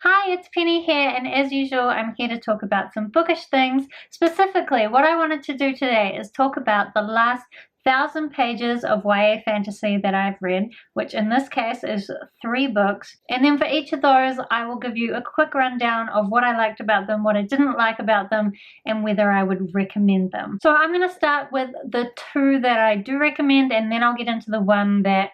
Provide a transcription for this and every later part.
Hi, it's Penny here, and as usual, I'm here to talk about some bookish things. Specifically, what I wanted to do today is talk about the last 1,000 pages of YA fantasy that I've read, which in this case is 3 books. And then for each of those, I will give you a quick rundown of what I liked about them, what I didn't like about them, and whether I would recommend them. So I'm going to start with the 2 that I do recommend, and then I'll get into the one that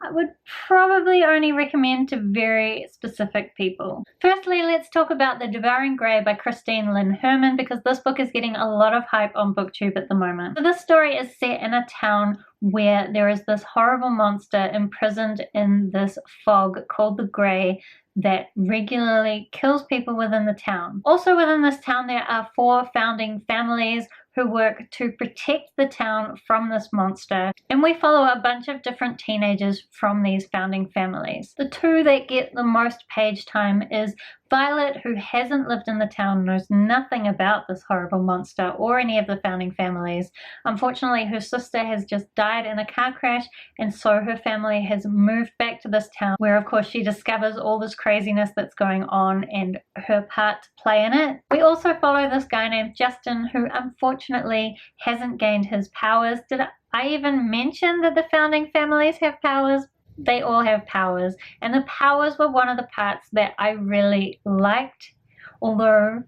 I would probably only recommend to very specific people. Firstly, let's talk about The Devouring by Lynn Herman, because this book is getting a lot of hype on BookTube at the moment. So this story is set in a town where there is this horrible monster imprisoned in this fog called the Grey that regularly kills people within the town. Also within this town there are 4 founding families who work to protect the town from this monster, and we follow a bunch of different teenagers from these founding families. The 2 that get the most page time is Violet, who hasn't lived in the town, knows nothing about this horrible monster or any of the founding families. Unfortunately, her sister has just died in a car crash, and so her family has moved back to this town, where of course she discovers all this craziness that's going on and her part to play in it. We also follow this guy named Justin, who unfortunately hasn't gained his powers. Did I even mention that the founding families have powers? They all have powers, and the powers were one of the parts that I really liked, although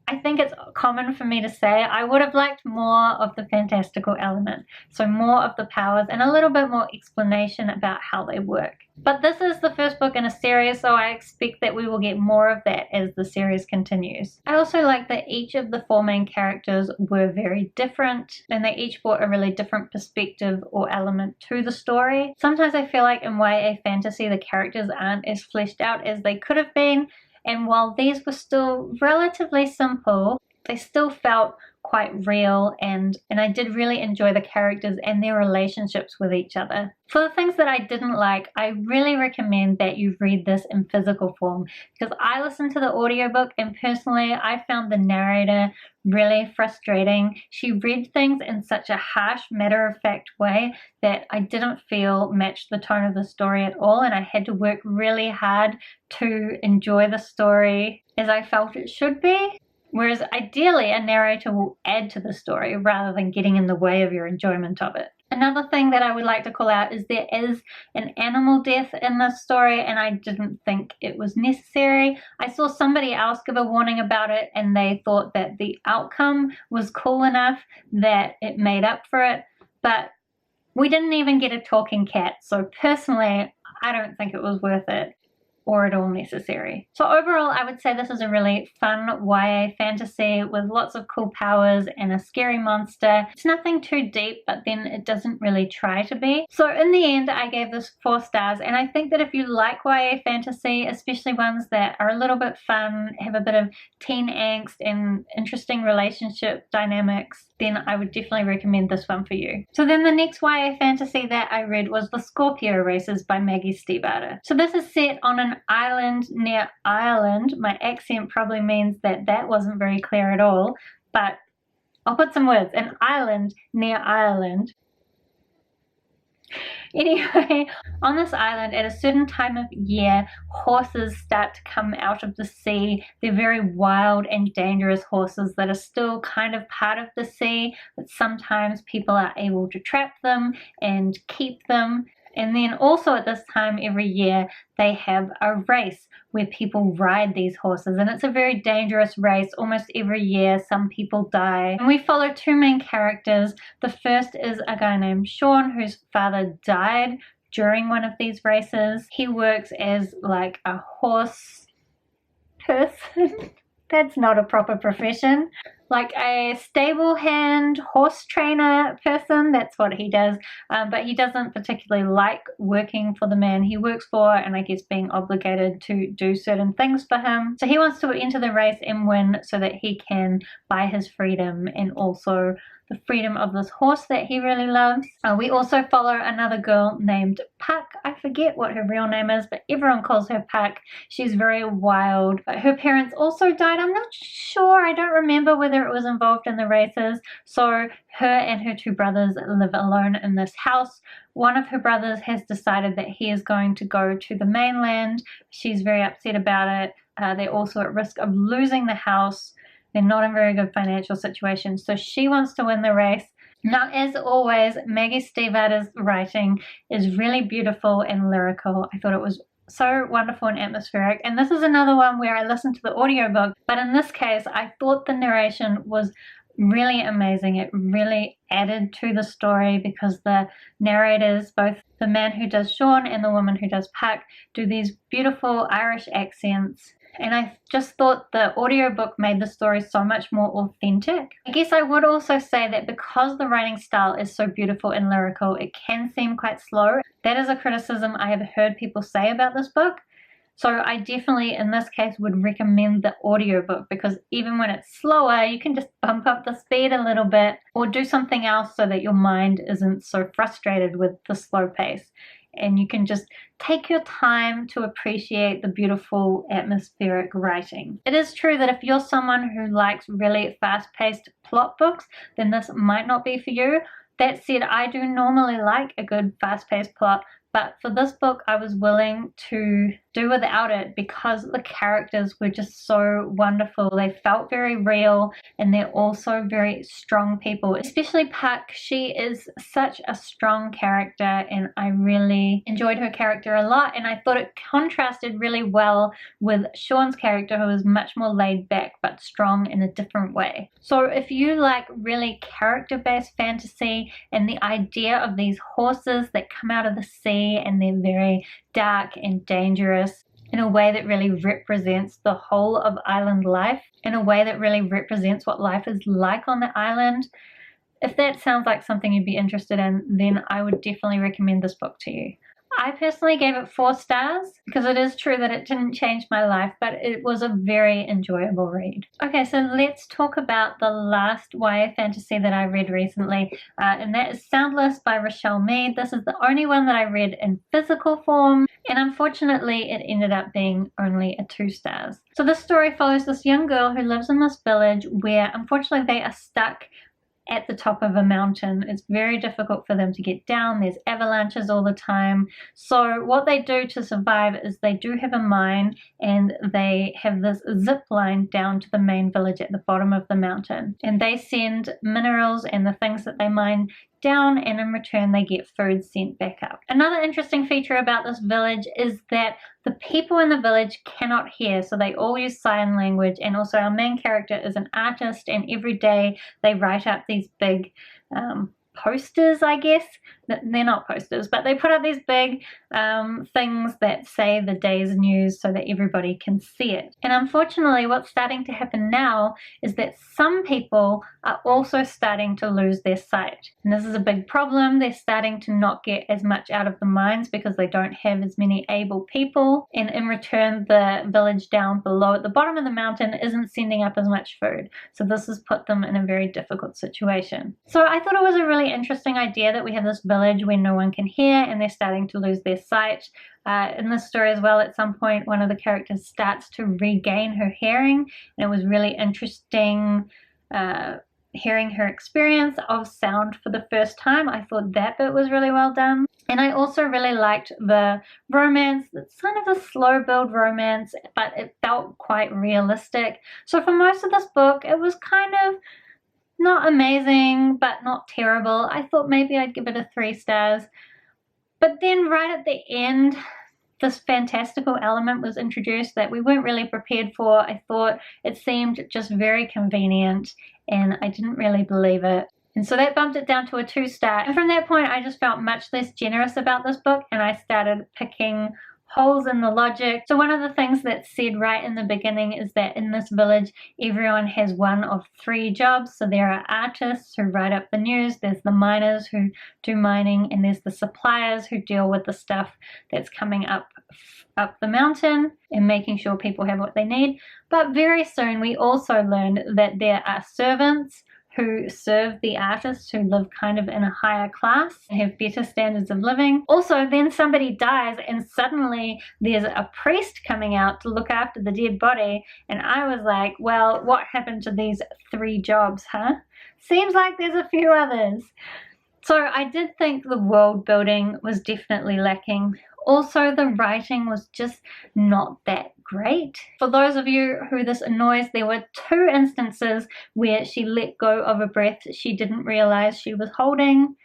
I think it's common for me to say I would have liked more of the fantastical element, so more of the powers and a little bit more explanation about how they work. But this is the first book in a series, so I expect that we will get more of that as the series continues. I also like that each of the 4 main characters were very different, and they each brought a really different perspective or element to the story. Sometimes I feel like in YA fantasy the characters aren't as fleshed out as they could have been, and while these were still relatively simple, they still felt quite real, and I did really enjoy the characters and their relationships with each other. For the things that I didn't like, I really recommend that you read this in physical form, because I listened to the audiobook and personally I found the narrator really frustrating. She read things in such a harsh, matter-of-fact way that I didn't feel matched the tone of the story at all, and I had to work really hard to enjoy the story as I felt it should be. Whereas ideally a narrator will add to the story rather than getting in the way of your enjoyment of it. Another thing that I would like to call out is there is an animal death in this story, and I didn't think it was necessary. I saw somebody else give a warning about it and they thought that the outcome was cool enough that it made up for it, but we didn't even get a talking cat, so personally I don't think it was worth it or at all necessary. So overall, I would say this is a really fun YA fantasy with lots of cool powers and a scary monster. It's nothing too deep, but then it doesn't really try to be. So in the end, I gave this 4 stars, and I think that if you like YA fantasy, especially ones that are a little bit fun, have a bit of teen angst and interesting relationship dynamics, then I would definitely recommend this one for you. So then the next YA fantasy that I read was The Scorpio Races by Maggie Stiefvater. So this is set on an island near Ireland. My accent probably means that that wasn't very clear at all, but I'll put some words. An island near Ireland. Anyway, on this island at a certain time of year, horses start to come out of the sea. They're very wild and dangerous horses that are still kind of part of the sea, but sometimes people are able to trap them and keep them. And then also at this time every year they have a race where people ride these horses, and it's a very dangerous race. Almost every year some people die. And we follow 2 main characters. The first is a guy named Sean whose father died during one of these races. He works as like a horse person. That's not a proper profession. Like a stable hand, horse trainer person, that's what he does. But he doesn't particularly like working for the man he works for, and I guess being obligated to do certain things for him. So he wants to enter the race and win so that he can buy his freedom and also the freedom of this horse that he really loves. We also follow another girl named Puck. I forget what her real name is, but everyone calls her Puck. She's very wild, but her parents also died. I'm not sure. I don't remember whether it was involved in the races. So her and her two brothers live alone in this house. One of her brothers has decided that he is going to go to the mainland. She's very upset about it. They're also at risk of losing the house. They're not in very good financial situation. So she wants to win the race. Now, as always, Maggie Stiefvater's writing is really beautiful and lyrical. I thought it was so wonderful and atmospheric. And this is another one where I listened to the audiobook, but in this case, I thought the narration was really amazing. It really added to the story because the narrators, both the man who does Sean and the woman who does Puck, do these beautiful Irish accents. And I just thought the audiobook made the story so much more authentic. I guess I would also say that because the writing style is so beautiful and lyrical, it can seem quite slow. That is a criticism I have heard people say about this book. So I definitely, in this case, would recommend the audiobook because even when it's slower, you can just bump up the speed a little bit or do something else so that your mind isn't so frustrated with the slow pace. And you can just take your time to appreciate the beautiful atmospheric writing. It is true that if you're someone who likes really fast-paced plot books, then this might not be for you. That said, I do normally like a good fast-paced plot, but for this book, I was willing to do without it because the characters were just so wonderful. They felt very real and they're also very strong people, especially Puck. She is such a strong character and I really enjoyed her character a lot, and I thought it contrasted really well with Sean's character, who is much more laid back but strong in a different way. So if you like really character-based fantasy and the idea of these horses that come out of the sea and they're very dark and dangerous in a way that really represents the whole of island life, in a way that really represents what life is like on the island, if that sounds like something you'd be interested in, then I would definitely recommend this book to you. I personally gave it 4 stars because it is true that it didn't change my life, but it was a very enjoyable read. Okay, so let's talk about the last YA fantasy that I read recently, and that is Soundless by Richelle Mead. This is the only one that I read in physical form, and unfortunately it ended up being only a 2 stars. So this story follows this young girl who lives in this village where unfortunately they are stuck at the top of a mountain. It's very difficult for them to get down. There's avalanches all the time. So what they do to survive is they do have a mine and they have this zip line down to the main village at the bottom of the mountain. And they send minerals and the things that they mine down, and in return they get food sent back up. Another interesting feature about this village is that the people in the village cannot hear, so they all use sign language, and also our main character is an artist, and every day they write up these big posters, I guess. They're not posters, but they put up these big things that say the day's news so that everybody can see it. And unfortunately, what's starting to happen now is that some people are also starting to lose their sight. And this is a big problem. They're starting to not get as much out of the mines because they don't have as many able people. And in return, the village down below at the bottom of the mountain isn't sending up as much food. So this has put them in a very difficult situation. So I thought it was a really interesting idea that we have this village where no one can hear and they're starting to lose their sight. In this story as well, at some point one of the characters starts to regain her hearing, and it was really interesting hearing her experience of sound for the first time. I thought that bit was really well done. And I also really liked the romance. It's kind of a slow build romance, but it felt quite realistic. So for most of this book, it was kind of not amazing, but not terrible. I thought maybe I'd give it a 3 stars. But then right at the end, this fantastical element was introduced that we weren't really prepared for. I thought it seemed just very convenient and I didn't really believe it. And so that bumped it down to a 2 star. And from that point, I just felt much less generous about this book and I started picking holes in the logic. So one of the things that's said right in the beginning is that in this village, everyone has one of 3 jobs. So there are artists who write up the news, there's the miners who do mining, and there's the suppliers who deal with the stuff that's coming up the mountain and making sure people have what they need. But very soon we also learned that there are servants who serve the artists who live kind of in a higher class and have better standards of living. Also, then somebody dies and suddenly there's a priest coming out to look after the dead body, and I was like, well, what happened to these 3 jobs, huh? Seems like there's a few others. So I did think the world building was definitely lacking. Also, the writing was just not that great. For those of you who this annoys, there were 2 instances where she let go of a breath she didn't realize she was holding.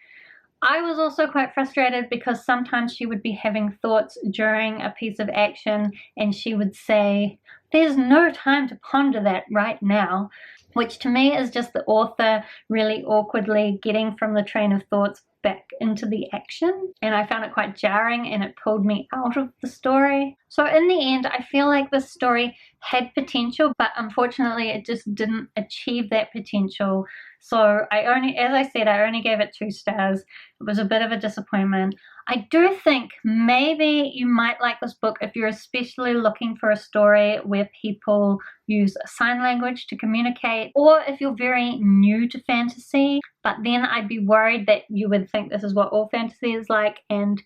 I was also quite frustrated because sometimes she would be having thoughts during a piece of action and she would say, "There's no time to ponder that right now," which to me is just the author really awkwardly getting from the train of thoughts back into the action, and I found it quite jarring and it pulled me out of the story. So in the end, I feel like this story had potential, but unfortunately it just didn't achieve that potential. So as I said, I only gave it 2 stars. It was a bit of a disappointment. I do think maybe you might like this book if you're especially looking for a story where people use sign language to communicate, or if you're very new to fantasy, but then I'd be worried that you would think this is what all fantasy is like, and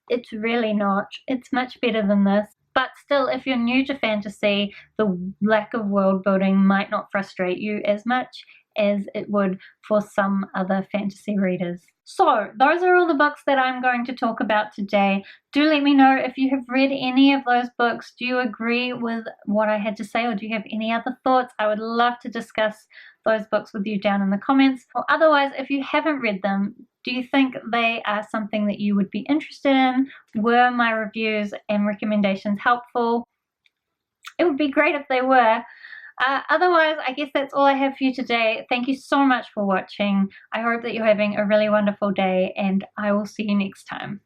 it's really not. It's much better than this. But still, if you're new to fantasy, the lack of world building might not frustrate you as much as it would for some other fantasy readers. So those are all the books that I'm going to talk about today. Do let me know if you have read any of those books. Do you agree with what I had to say, or do you have any other thoughts? I would love to discuss those books with you down in the comments. Or otherwise, if you haven't read them, do you think they are something that you would be interested in? Were my reviews and recommendations helpful? It would be great if they were. Otherwise, I guess that's all I have for you today. Thank you so much for watching. I hope that you're having a really wonderful day, and I will see you next time.